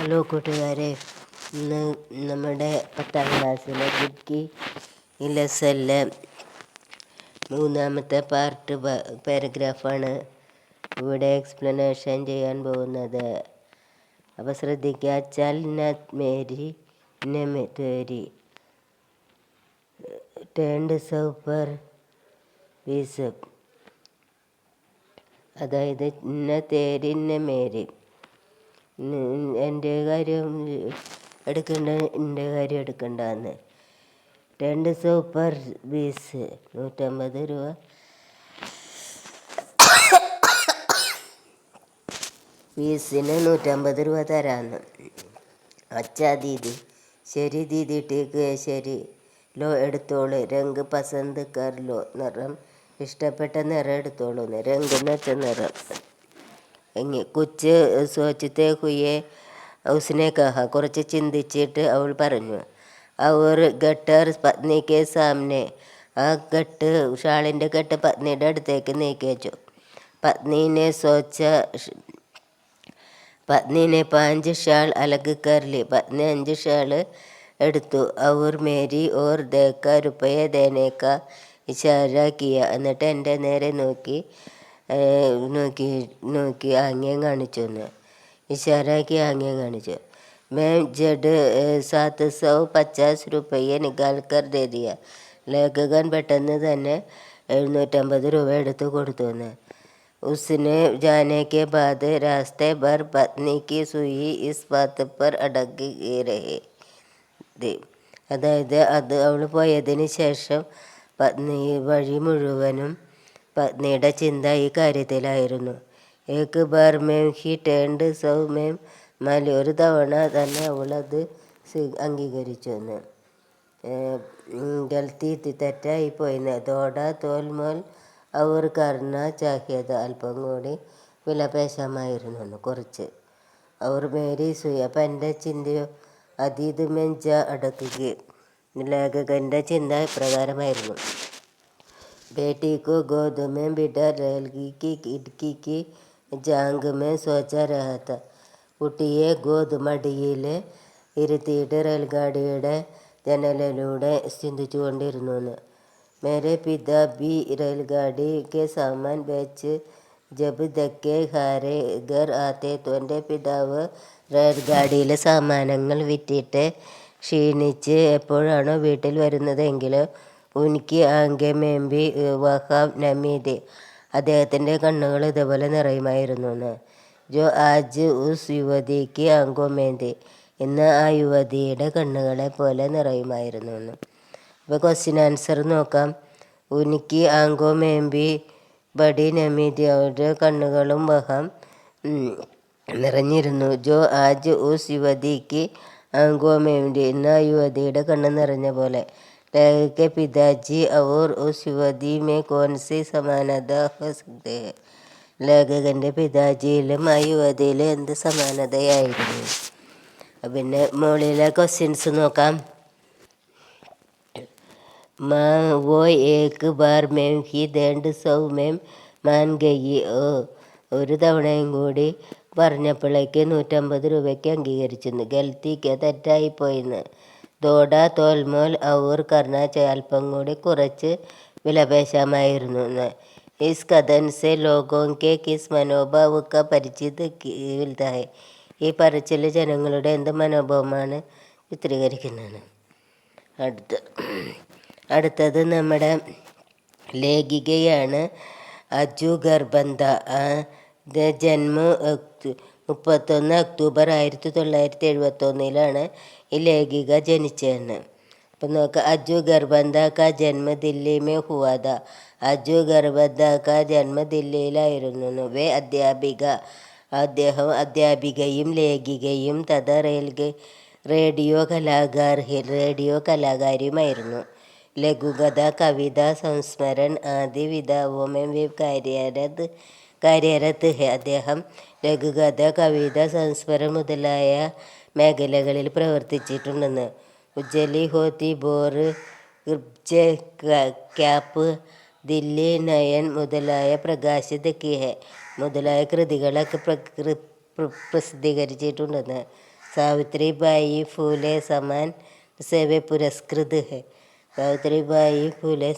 Hello കൂട്ടുകാരെ, ഇന്ന് നമ്മുടെ 10ാം ക്ലാസ്സിലെ ബുക്കി ലെസണിലെ 3ാമത്തെ പാരഗ്രാഫാണ് ഇവിടെ എക്സ്പ്ലനേഷൻ ചെയ്യാൻ പോകുന്നത്. അപ്പോൾ ശ്രദ്ധിക്കുക. ചൽ നത് മേരി നെ തേരി ടേൺഡ് സൗപ്പർ വീസ്, അതായത് ഇന്ന തേരി ഇന്ന മേരി, എൻ്റെ കാര്യം എടുക്കണ്ട, എൻ്റെ കാര്യം എടുക്കണ്ടെന്ന്. 200 per പീസ് 150 രൂപ. പീസിന് 150 രൂപ തരാമെന്ന്. അച്ഛാ ദീദി, ശരി ദീദി, ടീക്ക് ശരി, ലോ എടുത്തോളൂ, രംഗ് പസന്ത് കർ ലോ, നിറം ഇഷ്ടപ്പെട്ട നിറം എടുത്തോളൂന്ന്. രംഗ് എന്ന് വെച്ച നിറം. കുച്ച് സോച്ചത്തെ ഹുയെ ഉസ്നെ കഹ, കുറച്ച് ചിന്തിച്ചിട്ട് അവൾ പറഞ്ഞു. അവർ ഗട്ടർ പത്നിക്ക് സാമനെ, ആ കെട്ട്, ഷാളിൻ്റെ കെട്ട് പത്നിയുടെ അടുത്തേക്ക് നീക്കി വെച്ചു. പത്നീനെ 5 ഷാൾ അലഗ് കർലി, പത്നി 5 ഷാൾ എടുത്തു. അവർ മേരി ഓർ ദേക്ക രുപ്പയെ ദേനേക്ക ഇഷാര കിയ, എന്നിട്ട് എൻ്റെ നേരെ നോക്കി ആംഗ്യം കാണിച്ചു എന്ന്. ഇഷാരാക്കി ആംഗ്യം കാണിച്ചു. മേം ജഡ് 750 രൂപയെ നികാൽ കർ ദേ ദിയ, ലേഖകൻ പെട്ടെന്ന് തന്നെ 750 രൂപ എടുത്തു കൊടുത്തു എന്ന്. ഉസ്നെ ജാനെ കെ ബാദ് രാസ്തേ ഭർ പത്നി കി സുയി ഇസ് ബാത് പർ അടക് രഹി, അതായത് അവൾ പോയതിന് ശേഷം വഴി മുഴുവനും പത്നിയുടെ ചിന്ത ഈ കാര്യത്തിലായിരുന്നു. ഏക് ബാർ മേം ഹി ടേൺഡ് സൗ മേം മാലി, ഒരു തവണ തന്നെ അവളത് അംഗീകരിച്ചു എന്ന്. ഗൽത്തി തെറ്റായിപ്പോയിന്ന്. തോട തോൽമോൽ അവർ കർണ ചാഹിയത്, അല്പം കൂടി വിലപേശമായിരുന്നു എന്ന്, കുറച്ച്. അവർ മേരി സുയി, അപ്പം എൻ്റെ ചിന്തയോ അതീത് മെഞ്ച അടക്കുകയും, ലേഖകൻ്റെ ചിന്ത ഇപ്രകാരമായിരുന്നു. ബേട്ടിക്കോ ഗോദ് മേം ബിഡ റേൽഗി കി ഖിഡ്കി കി ജാങ്ക് മേ സോച്ച രഹത്ത, കുട്ടിയെ ഗോദ് മടിയിൽ ഇരുത്തിയിട്ട് റെയിൽഗാഡിയുടെ ജനലിലൂടെ ചിന്തിച്ചു കൊണ്ടിരുന്നു എന്ന്. മേരെ പിതാ ബി റെയിൽഗാഡി കെ സാമാൻ ബേച്ച് ജബ് ധക്കെ ഹാരെ ഘർ ആത്തെ തോ, എൻ്റെ പിതാവ് റെയിൽഗാഡിയിലെ സാമാനങ്ങൾ വിറ്റിട്ട് ക്ഷീണിച്ച് എപ്പോഴാണോ വീട്ടിൽ വരുന്നതെങ്കിലും ഉനിക്ക് ആങ്കെ മേമ്പി വഹാം നമീദ്, അദ്ദേഹത്തിൻ്റെ കണ്ണുകൾ ഇതേപോലെ നിറയുമായിരുന്നു എന്ന്. ജോ ആജ് ഉസ് യുവതിക്ക് ആങ്കോ മേന്തി, ഇന്ന് ആ യുവതിയുടെ കണ്ണുകളെ പോലെ നിറയുമായിരുന്നു എന്ന്. അപ്പോൾ ക്വസ്റ്റ്യൻ ആൻസർ നോക്കാം. ഉനിക്ക് ആങ്കോ മേമ്പി ബഡി നമീദി, അവരുടെ കണ്ണുകളും വഹാം നിറഞ്ഞിരുന്നു. ജോ ആജ് ഉസ് യുവതിക്ക് ആങ്കോ മേന്തി, ഇന്ന് ആ യുവതിയുടെ കണ്ണ് നിറഞ്ഞ പോലെ. ലേഖക പിതാജി और उस युवती में कौन सी समानता हो सकती है, ലേഖകൻ്റെ പിതാജിയിലും ആ യുവതിയിലും എന്ത് സമാനതയായിരുന്നു. പിന്നെ മുകളിലെ ക്വസ്റ്റ്യൻസ് നോക്കാം. മാ വോ ഏക് ബാർ മേം ഹി 150 മേം മാൻ ഗയി, ഒരു തവണയും കൂടി പറഞ്ഞപ്പോഴേക്ക് 150 രൂപയ്ക്ക് അംഗീകരിച്ചിരുന്നു. ഗൽത്തിക്ക് തെറ്റായിപ്പോയിന്ന്. തോട തോൽമോൽ ഔർ കർണ, അല്പം കൂടി കുറച്ച് വിലപേശമായിരുന്നു എന്ന്. ഇസ് കഥൻ സെ ലോഗോं के किस മനോഭാവ का പരിചിത് മിൽതാ ഹൈ, ഈ പറച്ചിൽ ജനങ്ങളുടെ എന്ത് മനോഭാവമാണ് ചിത്രീകരിക്കുന്നത്. അടുത്തത് നമ്മുടെ ലേഖികയാണ് അജു ഗർബന്ത. ജന്മം 31 ഒക്ടോബർ 1971 ഈ ലേഖിക ജനിച്ചതെന്ന്. അപ്പം നോക്കുക. അജു ഗർബന്ത കാ ജന്മ ദില്ലി മേ ഹുവാ താ, അജു ഗർബന്ത കാ ജന്മ ദില്ലിയിലായിരുന്നു. വേ അധ്യാപിക, അദ്ദേഹം അധ്യാപികയും ലേഖികയും തഥാ റേഡിയോ കലാകാരിയുമായിരുന്നു. ലഘുകഥ, കവിത, സംസ്മരൺ ആദി വിധാവോ മേം കാര്യരത് ഹെ, അദ്ദേഹം ലഘുകഥ, കവിത, സംസ്മരണം മുതലായ മേഖലകളിൽ പ്രവർത്തിച്ചിട്ടുണ്ടെന്ന്. ഉജ്ജലി ഹോത്തി ബോർ, ഗിർജെ ക്യാപ്പ്, ദില്ലി നയൻ മുതലായ പ്രകാശിത് കി ഹെ മുതലായ കൃതികളൊക്കെ പ്രസിദ്ധീകരിച്ചിട്ടുണ്ടെന്ന്. സാവിത്രിബായി ഫൂലെ സമാൻ സേവെ പുരസ്കൃത് ഹെ. സാവിത്രിബായി ഫൂലെ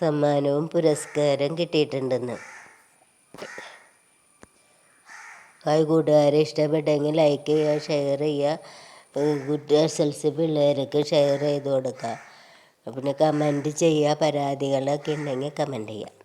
സമ്മാനവും പുരസ്കാരം കിട്ടിയിട്ടുണ്ടെന്ന്. ഹായ് കൂട്ടുകാരെ, ഇഷ്ടപ്പെട്ടെങ്കിൽ ലൈക്ക് ചെയ്യുക, ഷെയർ ചെയ്യുക. ഗുഡ് SLC പിള്ളേർക്ക് ഷെയർ ചെയ്ത് കൊടുക്കുക. പിന്നെ കമൻറ്റ് ചെയ്യുക. പരാതികളൊക്കെ ഉണ്ടെങ്കിൽ കമൻറ്റ് ചെയ്യുക.